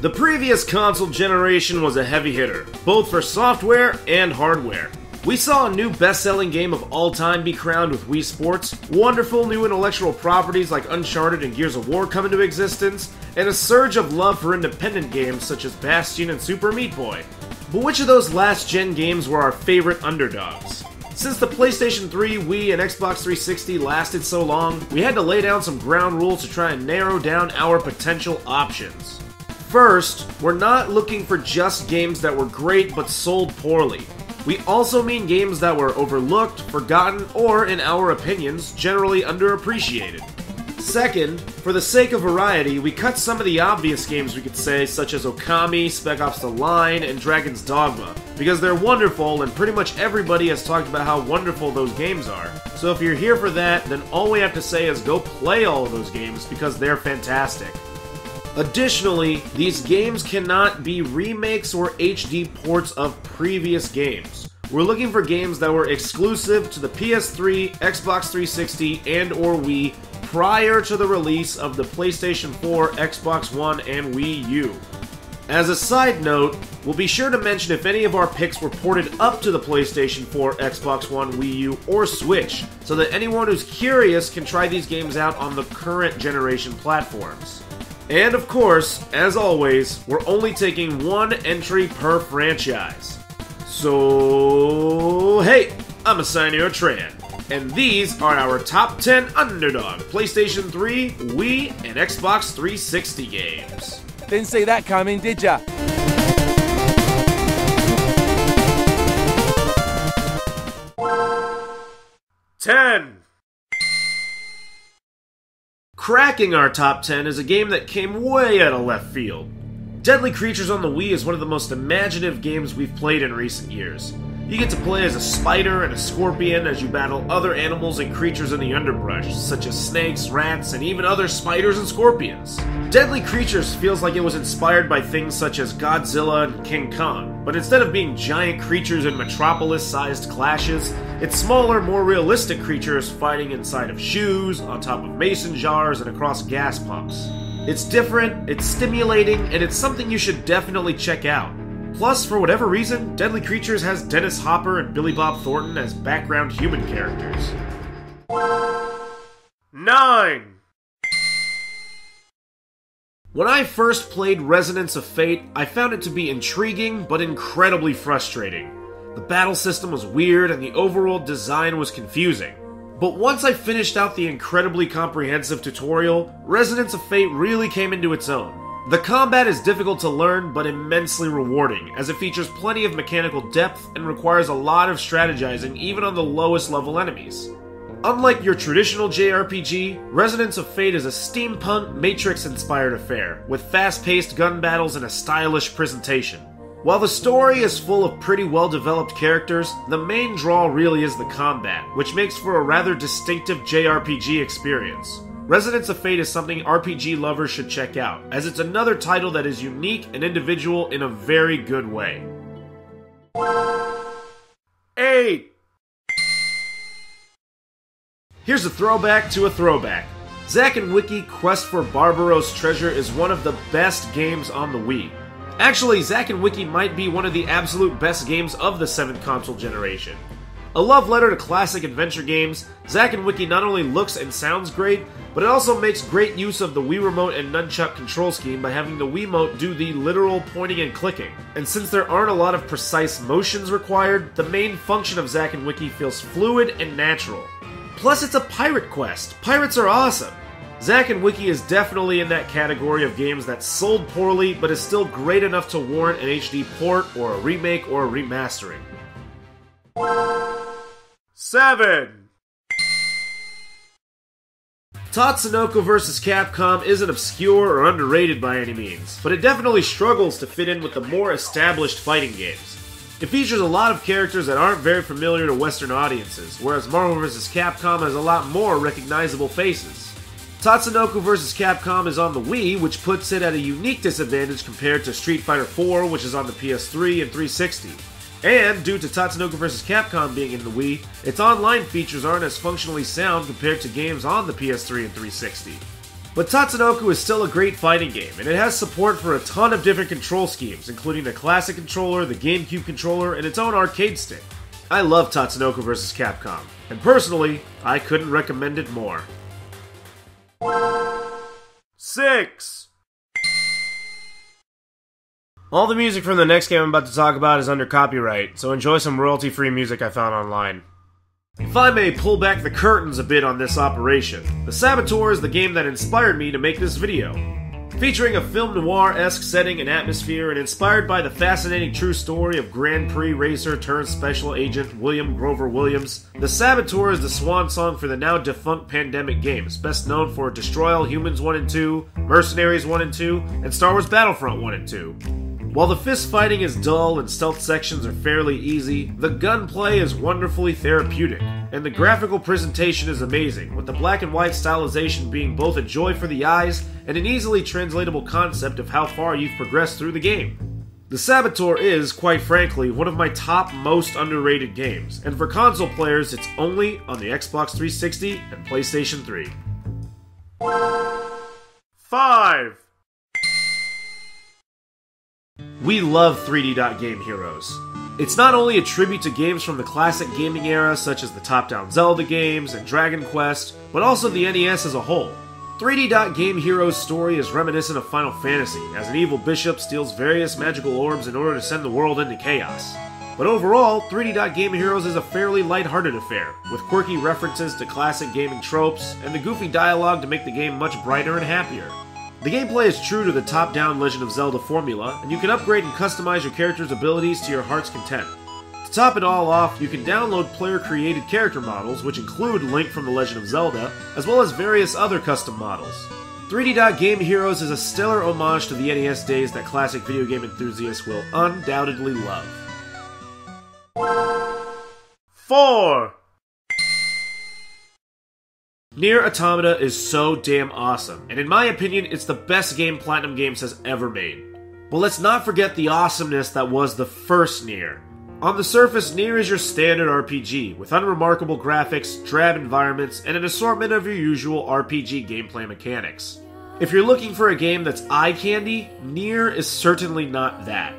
The previous console generation was a heavy hitter, both for software and hardware. We saw a new best-selling game of all time be crowned with Wii Sports, wonderful new intellectual properties like Uncharted and Gears of War come into existence, and a surge of love for independent games such as Bastion and Super Meat Boy. But which of those last-gen games were our favorite underdogs? Since the PlayStation 3, Wii, and Xbox 360 lasted so long, we had to lay down some ground rules to try and narrow down our potential options. First, we're not looking for just games that were great but sold poorly. We also mean games that were overlooked, forgotten, or, in our opinions, generally underappreciated. Second, for the sake of variety, we cut some of the obvious games we could say, such as Okami, Spec Ops The Line, and Dragon's Dogma, because they're wonderful and pretty much everybody has talked about how wonderful those games are. So if you're here for that, then all we have to say is go play all of those games because they're fantastic. Additionally, these games cannot be remakes or HD ports of previous games. We're looking for games that were exclusive to the PS3, Xbox 360, and or Wii prior to the release of the PlayStation 4, Xbox One, and Wii U. As a side note, we'll be sure to mention if any of our picks were ported up to the PlayStation 4, Xbox One, Wii U, or Switch, so that anyone who's curious can try these games out on the current generation platforms. And of course, as always, we're only taking one entry per franchise. So, hey, I'm AsaiNeroTran, and these are our top 10 Underdog PlayStation 3, Wii, and Xbox 360 games. Didn't see that coming, did ya? Ten. Cracking our top 10 is a game that came way out of left field. Deadly Creatures on the Wii is one of the most imaginative games we've played in recent years. You get to play as a spider and a scorpion as you battle other animals and creatures in the underbrush, such as snakes, rats, and even other spiders and scorpions. Deadly Creatures feels like it was inspired by things such as Godzilla and King Kong, but instead of being giant creatures in Metropolis-sized clashes, it's smaller, more realistic creatures fighting inside of shoes, on top of mason jars, and across gas pumps. It's different, it's stimulating, and it's something you should definitely check out. Plus, for whatever reason, Deadly Creatures has Dennis Hopper and Billy Bob Thornton as background human characters. 9. When I first played Resonance of Fate, I found it to be intriguing, but incredibly frustrating. The battle system was weird, and the overall design was confusing. But once I finished out the incredibly comprehensive tutorial, Resonance of Fate really came into its own. The combat is difficult to learn, but immensely rewarding, as it features plenty of mechanical depth and requires a lot of strategizing even on the lowest level enemies. Unlike your traditional JRPG, Resonance of Fate is a steampunk, Matrix-inspired affair, with fast-paced gun battles and a stylish presentation. While the story is full of pretty well-developed characters, the main draw really is the combat, which makes for a rather distinctive JRPG experience. Resonance of Fate is something RPG lovers should check out, as it's another title that is unique and individual in a very good way. 8. Here's a throwback to a throwback. Zack and Wicky Quest for Barbaros Treasure is one of the best games on the Wii. Actually, Zack and Wicky might be one of the absolute best games of the 7th console generation. A love letter to classic adventure games, Zack and Wicky not only looks and sounds great, but it also makes great use of the Wii Remote and Nunchuck control scheme by having the Wiimote do the literal pointing and clicking. And since there aren't a lot of precise motions required, the main function of Zack and Wicky feels fluid and natural. Plus, it's a pirate quest. Pirates are awesome. Zack and Wicky is definitely in that category of games that sold poorly, but is still great enough to warrant an HD port, or a remake, or a remastering. 7. Tatsunoko vs. Capcom isn't obscure or underrated by any means, but it definitely struggles to fit in with the more established fighting games. It features a lot of characters that aren't very familiar to Western audiences, whereas Marvel vs. Capcom has a lot more recognizable faces. Tatsunoko vs. Capcom is on the Wii, which puts it at a unique disadvantage compared to Street Fighter IV, which is on the PS3 and 360. And, due to Tatsunoko vs. Capcom being in the Wii, its online features aren't as functionally sound compared to games on the PS3 and 360. But Tatsunoko is still a great fighting game, and it has support for a ton of different control schemes, including the classic controller, the GameCube controller, and its own arcade stick. I love Tatsunoko vs. Capcom, and personally, I couldn't recommend it more. 6. All the music from the next game I'm about to talk about is under copyright, so enjoy some royalty-free music I found online. If I may pull back the curtains a bit on this operation, the Saboteur is the game that inspired me to make this video. Featuring a film noir-esque setting and atmosphere and inspired by the fascinating true story of Grand Prix racer turned special agent William Grover Williams, the Saboteur is the swan song for the now defunct Pandemic games, best known for Destroy All Humans 1 and 2, Mercenaries 1 and 2, and Star Wars Battlefront 1 and 2. While the fist fighting is dull and stealth sections are fairly easy, the gunplay is wonderfully therapeutic, and the graphical presentation is amazing, with the black and white stylization being both a joy for the eyes and an easily translatable concept of how far you've progressed through the game. The Saboteur is, quite frankly, one of my top most underrated games, and for console players it's only on the Xbox 360 and PlayStation 3. 5. We love 3D Dot Game Heroes. It's not only a tribute to games from the classic gaming era such as the top-down Zelda games and Dragon Quest, but also the NES as a whole. 3D Dot Game Heroes' story is reminiscent of Final Fantasy, as an evil bishop steals various magical orbs in order to send the world into chaos. But overall, 3D Dot Game Heroes is a fairly lighthearted affair, with quirky references to classic gaming tropes, and the goofy dialogue to make the game much brighter and happier. The gameplay is true to the top-down Legend of Zelda formula, and you can upgrade and customize your character's abilities to your heart's content. To top it all off, you can download player-created character models, which include Link from The Legend of Zelda, as well as various other custom models. 3D Dot Game Heroes is a stellar homage to the NES days that classic video game enthusiasts will undoubtedly love. 4. Nier Automata is so damn awesome, and in my opinion, it's the best game Platinum Games has ever made. But let's not forget the awesomeness that was the first Nier. On the surface, Nier is your standard RPG, with unremarkable graphics, drab environments, and an assortment of your usual RPG gameplay mechanics. If you're looking for a game that's eye candy, Nier is certainly not that.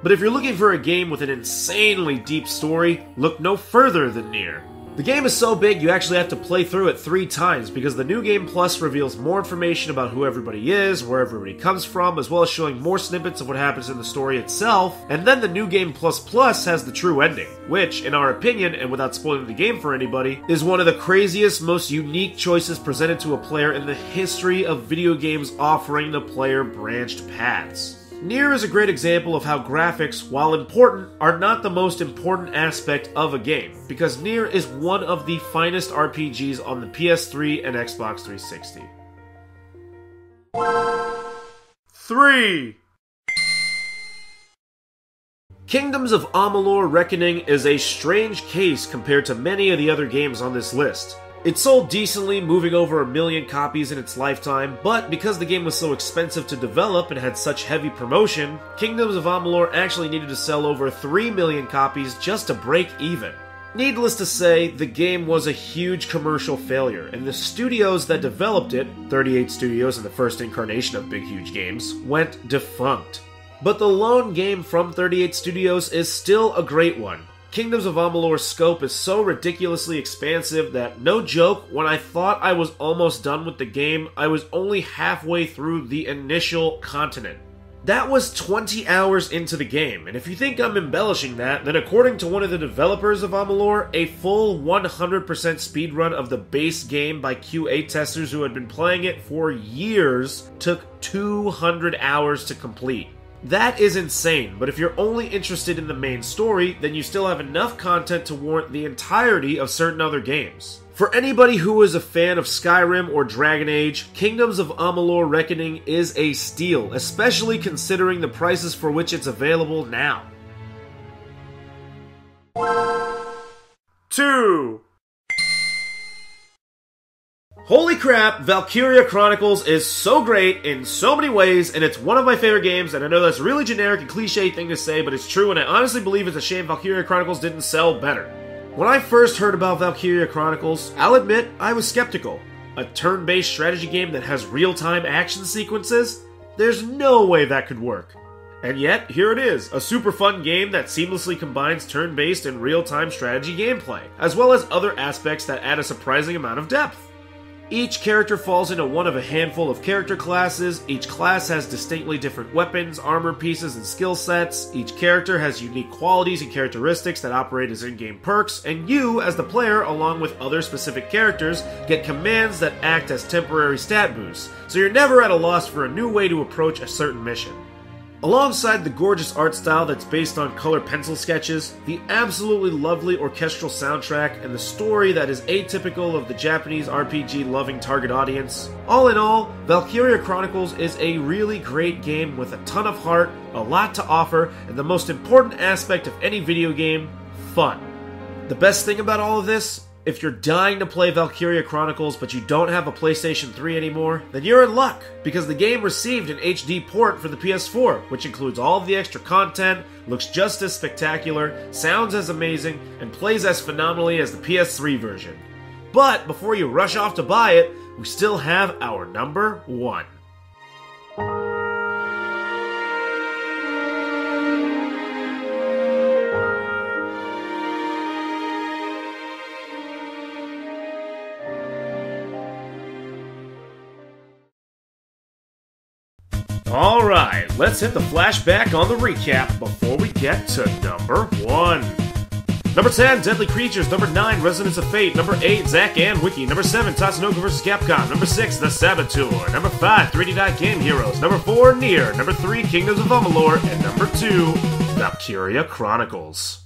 But if you're looking for a game with an insanely deep story, look no further than Nier. The game is so big you actually have to play through it 3 times because the New Game Plus reveals more information about who everybody is, where everybody comes from, as well as showing more snippets of what happens in the story itself, and then the New Game Plus Plus has the true ending, which, in our opinion, and without spoiling the game for anybody, is one of the craziest, most unique choices presented to a player in the history of video games offering the player branched paths. Nier is a great example of how graphics, while important, are not the most important aspect of a game, because Nier is one of the finest RPGs on the PS3 and Xbox 360. 3. Kingdoms of Amalur Reckoning is a strange case compared to many of the other games on this list. It sold decently, moving over 1 million copies in its lifetime, but because the game was so expensive to develop and had such heavy promotion, Kingdoms of Amalur actually needed to sell over 3 million copies just to break even. Needless to say, the game was a huge commercial failure, and the studios that developed it, 38 Studios in the first incarnation of Big Huge Games, went defunct. But the lone game from 38 Studios is still a great one. Kingdoms of Amalur's scope is so ridiculously expansive that, no joke, when I thought I was almost done with the game, I was only halfway through the initial continent. That was 20 hours into the game, and if you think I'm embellishing that, then according to one of the developers of Amalur, a full 100% speedrun of the base game by QA testers who had been playing it for years took 200 hours to complete. That is insane, but if you're only interested in the main story, then you still have enough content to warrant the entirety of certain other games. For anybody who is a fan of Skyrim or Dragon Age, Kingdoms of Amalur Reckoning is a steal, especially considering the prices for which it's available now. 2. Holy crap, Valkyria Chronicles is so great in so many ways, and it's one of my favorite games, and I know that's a really generic and cliche thing to say, but it's true, and I honestly believe it's a shame Valkyria Chronicles didn't sell better. When I first heard about Valkyria Chronicles, I'll admit, I was skeptical. A turn-based strategy game that has real-time action sequences? There's no way that could work. And yet, here it is, a super fun game that seamlessly combines turn-based and real-time strategy gameplay, as well as other aspects that add a surprising amount of depth. Each character falls into one of a handful of character classes. Each class has distinctly different weapons, armor pieces, and skill sets. Each character has unique qualities and characteristics that operate as in-game perks, and you, as the player, along with other specific characters, get commands that act as temporary stat boosts, so you're never at a loss for a new way to approach a certain mission. Alongside the gorgeous art style that's based on color pencil sketches, the absolutely lovely orchestral soundtrack, and the story that is atypical of the Japanese RPG-loving target audience, all in all, Valkyria Chronicles is a really great game with a ton of heart, a lot to offer, and the most important aspect of any video game, fun. The best thing about all of this? If you're dying to play Valkyria Chronicles but you don't have a PlayStation 3 anymore, then you're in luck, because the game received an HD port for the PS4, which includes all of the extra content, looks just as spectacular, sounds as amazing, and plays as phenomenally as the PS3 version. But before you rush off to buy it, we still have our number 1. Alright, let's hit the flashback on the recap before we get to number 1. Number 10, Deadly Creatures. Number 9, Resonance of Fate. Number 8, Zack and Wicky. Number 7, Tatsunoko vs. Capcom. Number 6, The Saboteur. Number 5, 3D Dot Game Heroes. Number 4, Nier. Number 3, Kingdoms of Amalur. And number 2, Valkyria Chronicles.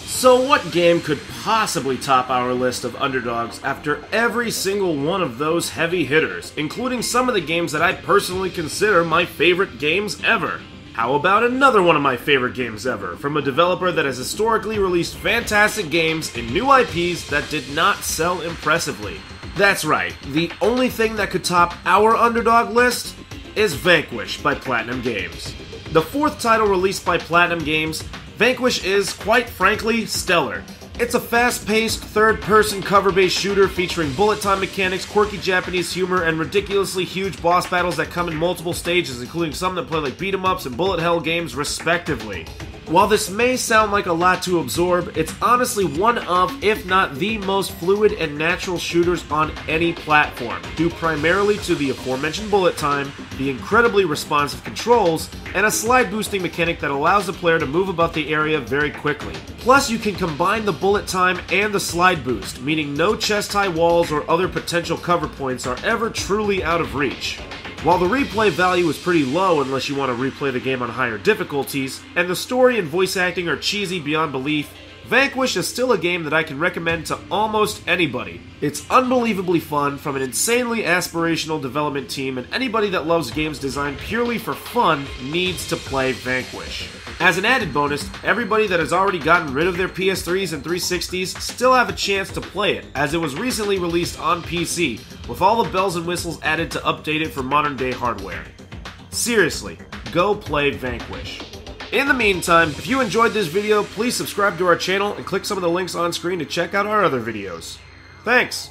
So what game could possibly top our list of underdogs after every single one of those heavy hitters, including some of the games that I personally consider my favorite games ever? How about another one of my favorite games ever, from a developer that has historically released fantastic games and new IPs that did not sell impressively? That's right, the only thing that could top our underdog list is Vanquish by Platinum Games. The 4th title released by Platinum Games, Vanquish is, quite frankly, stellar. It's a fast-paced, third-person cover-based shooter featuring bullet time mechanics, quirky Japanese humor, and ridiculously huge boss battles that come in multiple stages, including some that play like beat-em-ups and bullet hell games, respectively. While this may sound like a lot to absorb, it's honestly one of, if not the most fluid and natural shooters on any platform, due primarily to the aforementioned bullet time, the incredibly responsive controls, and a slide boosting mechanic that allows the player to move about the area very quickly. Plus, you can combine the bullet time and the slide boost, meaning no chest-high walls or other potential cover points are ever truly out of reach. While the replay value is pretty low unless you want to replay the game on higher difficulties, and the story and voice acting are cheesy beyond belief, Vanquish is still a game that I can recommend to almost anybody. It's unbelievably fun from an insanely aspirational development team, and anybody that loves games designed purely for fun needs to play Vanquish. As an added bonus, everybody that has already gotten rid of their PS3s and 360s still have a chance to play it, as it was recently released on PC, with all the bells and whistles added to update it for modern day hardware. Seriously, go play Vanquish. In the meantime, if you enjoyed this video, please subscribe to our channel and click some of the links on screen to check out our other videos. Thanks!